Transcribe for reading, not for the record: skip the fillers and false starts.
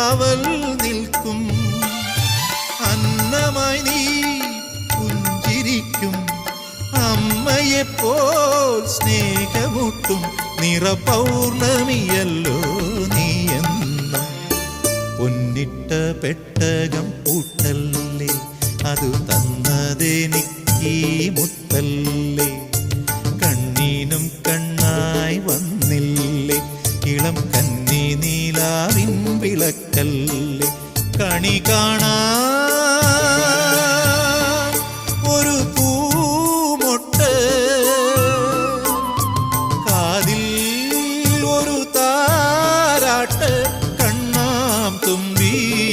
കാവൽ നിൽക്കും. അന്നമായി നീ പുഞ്ചിരിക്കും, അമ്മയെപ്പോൽ സ്നേഹമൂട്ടും നിറപൗർണമിയല്ലോ നീ എന്നും. പൊന്നിട്ട പെട്ടകം പൂട്ടല്ലേ, അതു തന്നതെനിക്കീ മുത്തല്ലേ. കണ്ണീനും കണ്ണായി വന്നില്ലേ, ഇളം കന്നി നീലാവിൻ വിളക്കല്ലേ. കണി കാണാ